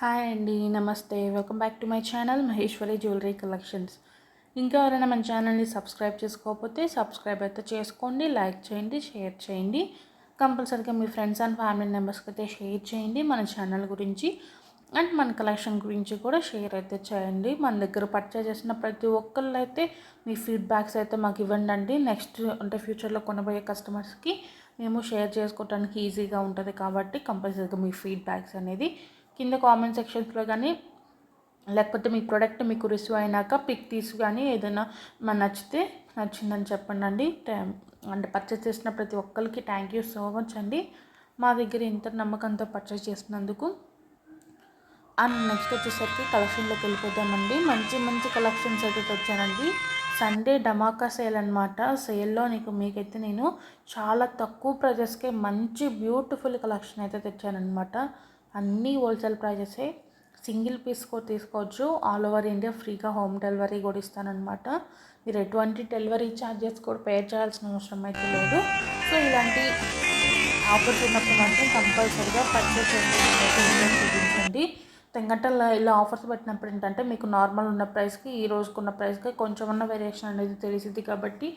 Hi అండి, నమస్తే. Welcome back to my channel Maheshwari jewellery collections. ఇంకా ఎవరైనా మన ఛానల్ని సబ్స్క్రైబ్ చేసుకోకపోతే సబ్స్క్రైబ్ అయితే చేసుకోండి, లైక్ చేయండి, షేర్ చేయండి. కంపల్సరీగా మీ ఫ్రెండ్స్ అండ్ ఫ్యామిలీ మెంబర్స్కి అయితే షేర్ చేయండి. మన ఛానల్ గురించి అండ్ మన కలెక్షన్ గురించి కూడా షేర్ అయితే చేయండి. మన దగ్గర పర్చేజ్ చేసిన ప్రతి ఒక్కళ్ళు అయితే మీ ఫీడ్బ్యాక్స్ అయితే మాకు ఇవ్వండి అండి. నెక్స్ట్ అంటే ఫ్యూచర్లో కొనబోయే కస్టమర్స్కి మేము షేర్ చేసుకోవడానికి ఈజీగా ఉంటుంది కాబట్టి కంపల్సరీగా మీ ఫీడ్బ్యాక్స్ అనేది కింద కామెంట్ సెక్షన్స్లో కానీ లేకపోతే మీ ప్రోడక్ట్ మీకు రిసీవ్ అయినాక పిక్ తీసి కానీ ఏదైనా నచ్చిందని చెప్పండి అండి. అంటే పర్చేస్ చేసిన ప్రతి ఒక్కరికి థ్యాంక్ యూ సో మచ్ అండి, మా దగ్గర ఇంత నమ్మకంతో పర్చేస్ చేసినందుకు. అండ్ నెక్స్ట్ వచ్చేసరికి కలెక్షన్లోకి వెళ్ళిపోతామండి. మంచి మంచి కలెక్షన్స్ అయితే తెచ్చానండి. సండే ధమాకా సేల్ అనమాట. సేల్లో మీకైతే నేను చాలా తక్కువ ప్రైజెస్కే మంచి బ్యూటిఫుల్ కలెక్షన్ అయితే తెచ్చానమాట. అన్నీ హోల్సేల్ ప్రైజెసే. సింగిల్ పీస్ కూడా తీసుకోవచ్చు. ఆల్ ఓవర్ ఇండియా ఫ్రీగా హోమ్ డెలివరీ కూడా ఇస్తానన్నమాట. మీరు ఎటువంటి డెలివరీ ఛార్జెస్ కూడా పే చేయాల్సిన అవసరం అయితే లేదు. సో ఇలాంటి ఆఫర్స్ ఉన్నప్పుడు మాత్రం కంపల్సరీగా పర్చేస్ చూపించండి. ఎందుకంటే ఇలా ఆఫర్స్ పెట్టినప్పుడు ఏంటంటే మీకు నార్మల్ ఉన్న ప్రైస్కి ఈ రోజుకున్న ప్రైస్కి కొంచెం ఉన్న వేరియేషన్ అనేది తెలిసింది కాబట్టి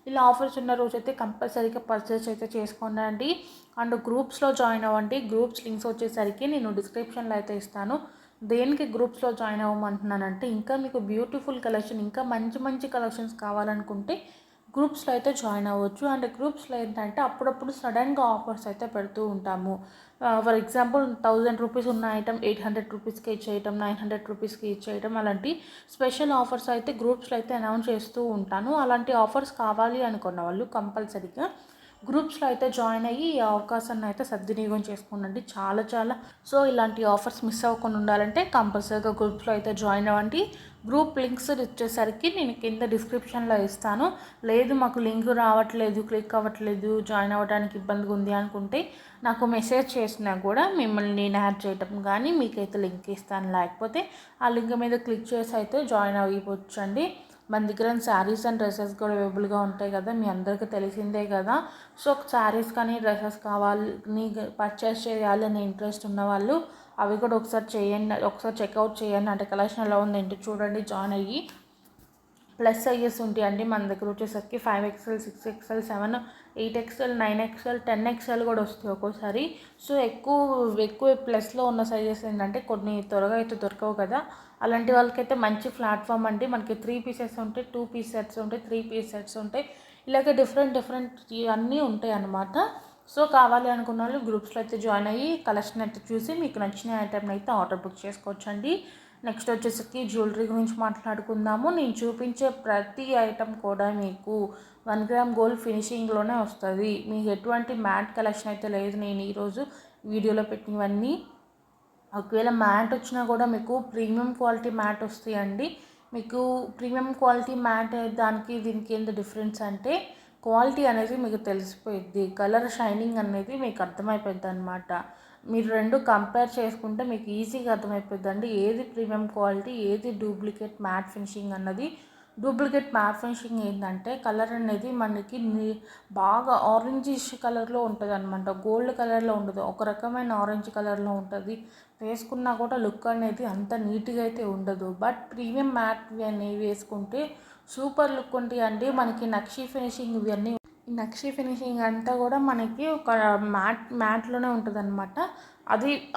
ఇలా ఆఫర్స్ ఉన్న రోజు అయితే కంపల్సరీగా పర్చేస్ అయితే చేసుకోండి. అండ్ గ్రూప్స్లో జాయిన్ అవ్వండి. గ్రూప్స్ లింక్స్ వచ్చేసరికి నేను డిస్క్రిప్షన్లో అయితే ఇస్తాను. దేనికి గ్రూప్స్లో జాయిన్ అవ్వమంటున్నానంటే ఇంకా మీకు బ్యూటిఫుల్ కలెక్షన్, ఇంకా మంచి మంచి కలెక్షన్స్ కావాలనుకుంటే గ్రూప్స్లో అయితే జాయిన్ అవ్వచ్చు. అండ్ గ్రూప్స్లో ఏంటంటే అప్పుడప్పుడు సడన్గా ఆఫర్స్ అయితే పెడుతూ ఉంటాము. ఫర్ ఎగ్జాంపుల్ 1000 రూపీస్ ఉన్న ఐటమ్ 800 రూపీస్కి ఇచ్చేయటం, 900 రూపీస్కి ఇచ్చేయటం, అలాంటి స్పెషల్ ఆఫర్స్ అయితే గ్రూప్స్లో అయితే అనౌన్స్ చేస్తూ ఉంటాను. అలాంటి ఆఫర్స్ కావాలి అనుకున్న వాళ్ళు కంపల్సరీగా గ్రూప్స్లో అయితే జాయిన్ అయ్యి ఈ అవకాశాన్ని అయితే సద్వినియోగం చేసుకోండి. చాలా సో ఇలాంటి ఆఫర్స్ మిస్ అవ్వకుండా ఉండాలంటే కంపల్సరీగా గ్రూప్స్లో అయితే జాయిన్ అవ్వండి. గ్రూప్ లింక్స్ వచ్చేసరికి నేను కింద డిస్క్రిప్షన్లో ఇస్తాను. లేదు మాకు లింక్ రావట్లేదు, క్లిక్ అవ్వట్లేదు, జాయిన్ అవ్వడానికి ఇబ్బందిగా ఉంది అనుకుంటే నాకు మెసేజ్ చేసినా కూడా మిమ్మల్ని నేను యాడ్ చేయటం కానీ మీకైతే లింక్ ఇస్తాను. లేకపోతే ఆ లింక్ మీద క్లిక్ చేసి అయితే జాయిన్ అవ్వచ్చండి. మన దగ్గర శారీస్ అండ్ డ్రెస్సెస్ కూడా అవైలబుల్గా ఉంటాయి కదా, మీ అందరికీ తెలిసిందే కదా. సో శారీస్ కానీ డ్రెస్సెస్ కావాలి పర్చేస్ చేయాలి అనే ఇంట్రెస్ట్ ఉన్న వాళ్ళు అవి కూడా ఒకసారి చేయండి, ఒకసారి చెక్అవుట్ చేయండి. అంటే కలెక్షన్ ఎలా ఉందేంటి చూడండి, జాయిన్ అయ్యి. ప్లస్ సైజెస్ ఉంటాయండి మన దగ్గర వచ్చేసరికి 5XL, 6XL, 7, 8XL, 9XL, 10XL కూడా వస్తాయి ఒక్కోసారి. సో ఎక్కువ ప్లస్లో ఉన్న సైజెస్ ఏంటంటే కొన్ని త్వరగా అయితే దొరకవు కదా, అలాంటి వాళ్ళకైతే మంచి ప్లాట్ఫామ్ అండి. మనకి 3 పీసెస్ ఉంటాయి, 2 పీస్ సెట్స్ ఉంటాయి, 3 పీస్ సెట్స్ ఉంటాయి, ఇలాగే డిఫరెంట్ అన్నీ ఉంటాయి అన్నమాట. సో కావాలి అనుకున్న వాళ్ళు గ్రూప్స్లో అయితే జాయిన్ అయ్యి కలెక్షన్ అయితే చూసి మీకు నచ్చిన ఐటెంని అయితే ఆర్డర్ బుక్ చేసుకోవచ్చండి. నెక్స్ట్ వచ్చేసరికి జ్యువెలరీ గురించి మాట్లాడుకుందాము. నేను చూపించే ప్రతి ఐటెం కూడా మీకు 1 గ్రామ్ గోల్డ్ ఫినిషింగ్లోనే వస్తుంది. మీకు ఎటువంటి మ్యాట్ కలెక్షన్ అయితే లేదు నేను ఈరోజు వీడియోలో పెట్టినవన్నీ. ఒకవేళ మ్యాట్ వచ్చినా కూడా మీకు ప్రీమియం క్వాలిటీ మ్యాట్ వస్తాయండి. మీకు ప్రీమియం క్వాలిటీ మ్యాట్ దానికి దీనికి ఏంటి డిఫరెన్స్ అంటే క్వాలిటీ అనేది మీకు తెలిసిపోయిద్ది, కలర్ షైనింగ్ అనేది మీకు అర్థమైపోద్ది అనమాట. మీరు రెండు కంపేర్ చేసుకుంటే మీకు ఈజీగా అర్థమైపోద్ది అండి ఏది ప్రీమియం క్వాలిటీ, ఏది డూప్లికేట్ మ్యాట్ ఫినిషింగ్ అన్నది. డూప్లికేట్ మ్యాట్ ఫినిషింగ్ ఏంటంటే కలర్ అనేది మనకి బాగా ఆరెంజిష్ కలర్లో ఉంటుంది అనమాట, గోల్డ్ కలర్లో ఉండదు, ఒక రకమైన ఆరెంజ్ కలర్లో ఉంటుంది. వేసుకున్నా కూడా లుక్ అనేది అంత నీట్గా అయితే ఉండదు. బట్ ప్రీమియం మ్యాట్ అనేవి వేసుకుంటే సూపర్ లుక్ ఉంటాయి అండి. మనకి నక్షీ ఫినిషింగ్ ఇవన్నీ, ఈ నక్షీ ఫినిషింగ్ అంతా కూడా మనకి ఒక మ్యాట్లోనే ఉంటుంది అనమాట.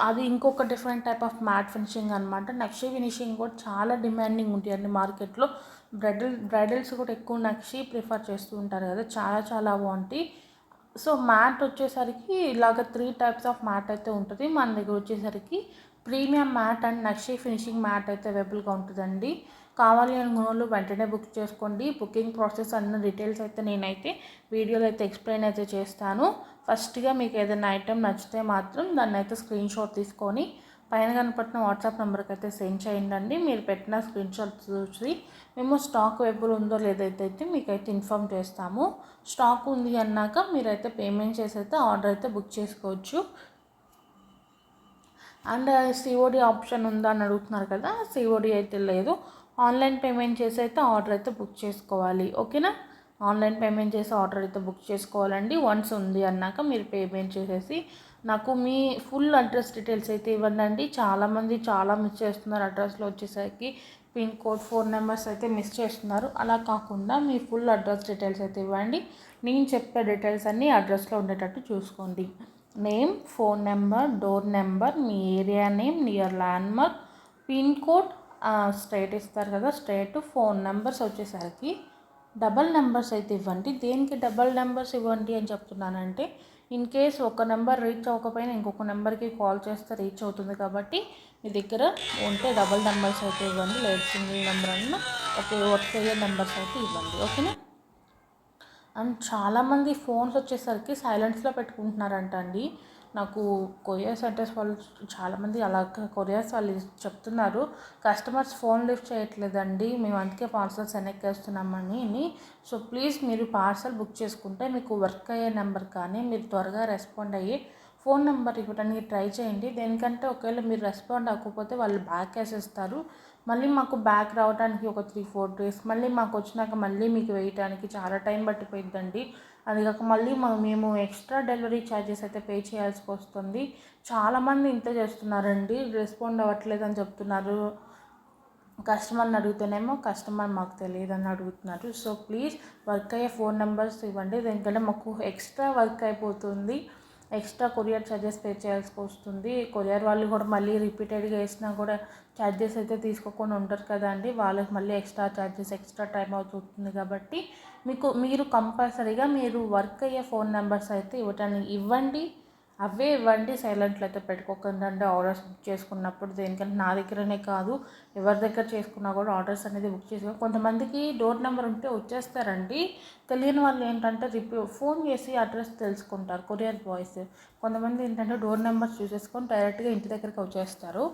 అది ఇంకొక different type of matte finishing అనమాట. నక్షీ ఫినిషింగ్ కూడా చాలా డిమాండింగ్ ఉంటాయండి మార్కెట్లో. బ్రైడల్స్ కూడా ఎక్కువ నక్షీ ప్రిఫర్ చేస్తూ ఉంటారు కదా, చాలా బాగుంటాయి. సో మ్యాట్ వచ్చేసరికి ఇలాగ 3 టైప్స్ ఆఫ్ మ్యాట్ అయితే ఉంటుంది. మన దగ్గర వచ్చేసరికి ప్రీమియం మ్యాట్ అండ్ నక్షీ ఫినిషింగ్ మ్యాట్ అయితే అవైలబుల్గా ఉంటుందండి. కావాలి అనుకున్న వాళ్ళు వెంటనే బుక్ చేసుకోండి. బుకింగ్ ప్రాసెస్ అన్న డీటెయిల్స్ అయితే నేనైతే వీడియోలో అయితే ఎక్స్ప్లెయిన్ అయితే చేస్తాను. ఫస్ట్గా మీకు ఏదైనా ఐటెం నచ్చితే మాత్రం దాన్ని అయితే స్క్రీన్ షాట్ తీసుకొని పైన కనపడిన వాట్సాప్ నెంబర్కి అయితే సెండ్ చేయండి. మీరు పెట్టిన స్క్రీన్ షాట్ చూసి మేము స్టాక్ అవైలబుల్ ఉందో లేదైతే మీకైతే ఇన్ఫామ్ చేస్తాము. స్టాక్ ఉంది అన్నాక మీరైతే పేమెంట్ చేసి అయితే ఆర్డర్ అయితే బుక్ చేసుకోవచ్చు. అండ్ సిఓడి ఆప్షన్ ఉందా అని అడుగుతున్నారు కదా, సిఓడి అయితే లేదు. ఆన్లైన్ పేమెంట్ చేసి అయితే ఆర్డర్ అయితే బుక్ చేసుకోవాలి. ఓకేనా, ఆన్లైన్ పేమెంట్ చేసి ఆర్డర్ అయితే బుక్ చేసుకోవాలండి. వన్స్ ఉంది అన్నాక మీరు పేమెంట్ చేసేసి నాకు మీ ఫుల్ అడ్రస్ డీటెయిల్స్ అయితే ఇవ్వండి. చాలామంది చాలా మిస్ చేస్తున్నారు, అడ్రస్లో వచ్చేసరికి పిన్ కోడ్, ఫోన్ నెంబర్స్ అయితే మిస్ చేస్తున్నారు. అలా కాకుండా మీ ఫుల్ అడ్రస్ డీటెయిల్స్ అయితే ఇవ్వండి. నేను చెప్పే డీటెయిల్స్ అన్నీ అడ్రస్లో ఉండేటట్టు చూసుకోండి. Name, phone number, door number, మీ area name, near landmark, pin code, straight ఇస్తారు కదా, స్ట్రేట్, ఫోన్ నెంబర్స్ వచ్చేసరికి డబల్ నెంబర్స్ అయితే ఇవ్వండి. దేనికి డబల్ నెంబర్స్ ఇవ్వండి అని చెప్తున్నానంటే, ఇన్ కేస్ ఒక నెంబర్ రీచ్ అవ్వకపోయినా ఇంకొక నెంబర్కి కాల్ చేస్తే రీచ్ అవుతుంది. కాబట్టి మీ దగ్గర ఉంటే డబల్ నెంబర్స్ అయితే ఇవ్వండి. లేదు సింగిల్ నెంబర్ అన్న వర్క్ అయ్యే నెంబర్స్ అయితే ఇవ్వండి. ఓకేనా. అండ్ చాలామంది ఫోన్స్ వచ్చేసరికి సైలెంట్స్లో పెట్టుకుంటున్నారంట అండి. నాకు కొరియర్ సెంటర్స్ వాళ్ళు చాలామంది అలా కొరియర్స్ వాళ్ళు చెప్తున్నారు, కస్టమర్స్ ఫోన్ లిఫ్ట్ చేయట్లేదండి, మేము అందుకే పార్సల్స్ వెనక్కేస్తున్నామని. సో ప్లీజ్ మీరు పార్సల్ బుక్ చేసుకుంటే మీకు వర్క్ అయ్యే నెంబర్ కానీ మీరు త్వరగా రెస్పాండ్ అయ్యి ఫోన్ నెంబర్ ఇవ్వడానికి ట్రై చేయండి. దేనికంటే ఒకవేళ మీరు రెస్పాండ్ అవ్వకపోతే వాళ్ళు బ్యాక్ వేసేస్తారు. మళ్ళీ మాకు బ్యాక్ రావడానికి ఒక 3-4 డేస్, మళ్ళీ మాకు వచ్చినాక మళ్ళీ మీకు వేయడానికి చాలా టైం పట్టిపోయిద్దండి. అది కాక మళ్ళీ మేము ఎక్స్ట్రా డెలివరీ ఛార్జెస్ అయితే పే చేయాల్సి వస్తుంది. చాలామంది ఇంతే చేస్తున్నారండి, రెస్పాండ్ అవ్వట్లేదు అని చెప్తున్నారు. కస్టమర్ని అడిగితేనేమో కస్టమర్ మాకు తెలియదు అని అడుగుతున్నారు. సో ప్లీజ్ వర్క్ అయ్యే ఫోన్ నెంబర్స్ ఇవ్వండి. దేనికంటే మాకు ఎక్స్ట్రా వర్క్ అయిపోతుంది, ఎక్స్ట్రా కొరియర్ ఛార్జెస్ పే చేయాల్సి వస్తుంది. కొరియర్ వాళ్ళు కూడా మళ్ళీ రిపీటెడ్గా వేసినా కూడా ఛార్జెస్ అయితే తీసుకోకుండా ఉంటారు కదండి, వాళ్ళకి మళ్ళీ ఎక్స్ట్రా ఛార్జెస్, ఎక్స్ట్రా టైం అవుతుంది. కాబట్టి మీరు కంపల్సరీగా మీరు వర్క్ అయ్యే ఫోన్ నెంబర్స్ అయితే ఇవ్వండి. అవే ఇవ్వండి, సైలెంట్లో అయితే పెట్టుకోకండి. అంటే ఆర్డర్స్ బుక్ చేసుకున్నప్పుడు, దేనికంటే నా దగ్గరనే కాదు ఎవరి దగ్గర చేసుకున్నా కూడా ఆర్డర్స్ అనేది బుక్ చేసుకో. కొంతమందికి డోర్ నెంబర్ ఉంటే వచ్చేస్తారండి, తెలియని వాళ్ళు ఏంటంటే ఫోన్ చేసి అడ్రస్ తెలుసుకుంటారు కొరియర్ బాయ్స్. కొంతమంది ఏంటంటే డోర్ నెంబర్స్ చూసేసుకొని డైరెక్ట్గా ఇంటి దగ్గరికి వచ్చేస్తారు.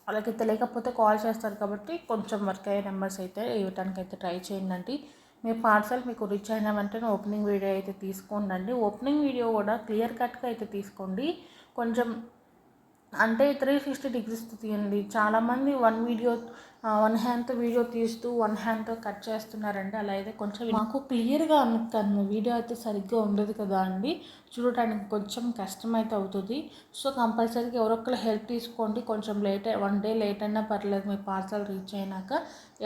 వాళ్ళకి తెలియకపోతే కాల్ చేస్తారు. కాబట్టి కొంచెం వర్క్ అయ్యే నెంబర్స్ అయితే ఇవ్వడానికి అయితే ట్రై చేయండి. మీ పార్సల్ మీకు రీచ్ అయిన వెంటనే ఓపెనింగ్ వీడియో అయితే తీసుకోండి. ఓపెనింగ్ వీడియో కూడా క్లియర్ కట్గా అయితే తీసుకోండి. కొంచెం అంటే 360 డిగ్రీస్ తీయండి. చాలామంది వన్ హ్యాండ్తో వీడియో తీస్తూ వన్ హ్యాండ్తో కట్ చేస్తున్నారండి. అలా అయితే కొంచెం మాకు క్లియర్గా అనుకున్నాను, వీడియో అయితే సరిగ్గా ఉండదు కదా అండి, చూడటానికి కొంచెం కష్టం అయితే అవుతుంది. సో కంపల్సరీగా ఎవరొకరు హెల్ప్ తీసుకోండి. కొంచెం వన్ డే లేట్ అయినా పర్లేదు, మీ పార్సల్ రీచ్ అయినాక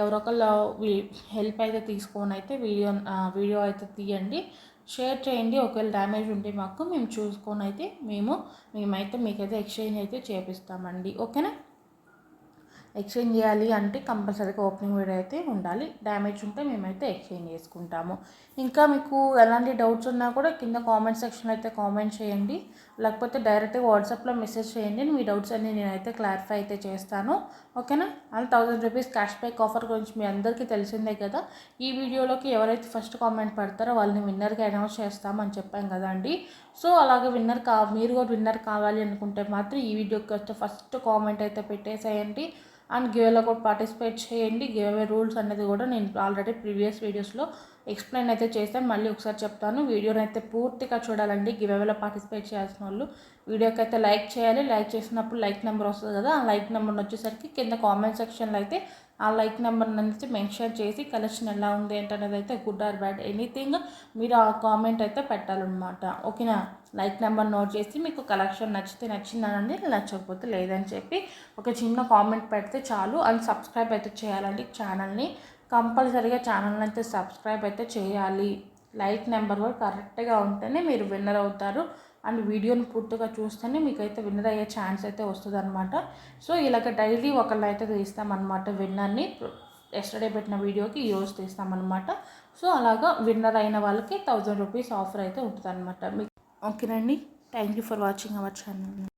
ఎవరొకరు హెల్ప్ అయితే తీసుకొని అయితే వీడియో అయితే తీయండి, షేర్ చేయండి. ఒకవేళ డ్యామేజ్ ఉంటే మేము చూసుకొని అయితే మేమైతే మీకైతే ఎక్స్చేంజ్ అయితే చేపిస్తామండి. ఓకేనా. ఎక్స్చేంజ్ చేయాలి అంటే కంపల్సరీగా ఓపెనింగ్ వీడియో అయితే ఉండాలి. డ్యామేజ్ ఉంటే మేమైతే ఎక్స్చేంజ్ చేసుకుంటాము. ఇంకా మీకు ఎలాంటి డౌట్స్ ఉన్నా కూడా కింద కామెంట్ సెక్షన్లో అయితే కామెంట్ చేయండి, లేకపోతే డైరెక్ట్గా వాట్సాప్లో మెసేజ్ చేయండి. మీ డౌట్స్ అన్నీ నేనైతే క్లారిఫై అయితే చేస్తాను. ఓకేనా. అది 1000 రూపీస్ క్యాష్ బ్యాక్ ఆఫర్ గురించి మీ అందరికీ తెలిసిందే కదా. ఈ వీడియోలోకి ఎవరైతే ఫస్ట్ కామెంట్ పెడతారో వాళ్ళని విన్నర్గా అనౌన్స్ చేస్తామని చెప్పాం కదా అండి. సో అలాగే మీరు కూడా విన్నర్ కావాలి అనుకుంటే మాత్రం ఈ వీడియోకి వస్తే ఫస్ట్ కామెంట్ అయితే పెట్టేసేయండి. అండ్ గివేలో కూడా పార్టిసిపేట్ చేయండి. గివే రూల్స్ అనేది కూడా నేను ఆల్రెడీ ప్రీవియస్ వీడియోస్లో ఎక్స్ప్లెయిన్ అయితే చేస్తాను, మళ్ళీ ఒకసారి చెప్తాను. వీడియోని అయితే పూర్తిగా చూడాలండి. గివేలో పార్టిసిపేట్ చేయాల్సిన వాళ్ళు వీడియోకి అయితే లైక్ చేయాలి. లైక్ చేసినప్పుడు లైక్ నెంబర్ వస్తుంది కదా, ఆ లైక్ నెంబర్ వచ్చేసరికి కింద కామెంట్ సెక్షన్లో అయితే ఆ లైక్ నెంబర్ అనేది మెన్షన్ చేసి కలెక్షన్ ఎలా ఉంది ఏంటనేది అయితే గుడ్ ఆర్ బ్యాడ్ ఎనీథింగ్ మీరు ఆ కామెంట్ అయితే పెట్టాలన్నమాట. ఓకేనా. లైక్ నెంబర్ నోట్ చేసి మీకు కలెక్షన్ నచ్చితే నచ్చిందనండి, నచ్చకపోతే లేదని చెప్పి ఒక చిన్న కామెంట్ పెడితే చాలు. అండ్ సబ్స్క్రైబ్ అయితే చేయాలండి ఛానల్ని. కంపల్సరీగా ఛానల్ని అయితే సబ్స్క్రైబ్ అయితే చేయాలి. లైక్ నెంబర్ కూడా కరెక్ట్గా ఉంటేనే మీరు విన్నర్ అవుతారు. అండ్ వీడియోని పూర్తిగా చూస్తేనే మీకైతే విన్నర్ అయ్యే ఛాన్స్ అయితే వస్తుంది అనమాట. సో ఇలాగ డైలీ ఒకళ్ళు అయితే తీస్తామన్నమాట విన్నర్ని. ఎస్టర్డే పెట్టిన వీడియోకి ఈరోజు తీస్తామన్నమాట. సో అలాగా విన్నర్ అయిన వాళ్ళకి 1000 రూపీస్ ఆఫర్ అయితే ఉంటుంది అనమాట. ఓకేనండి. Thank you for watching our channel.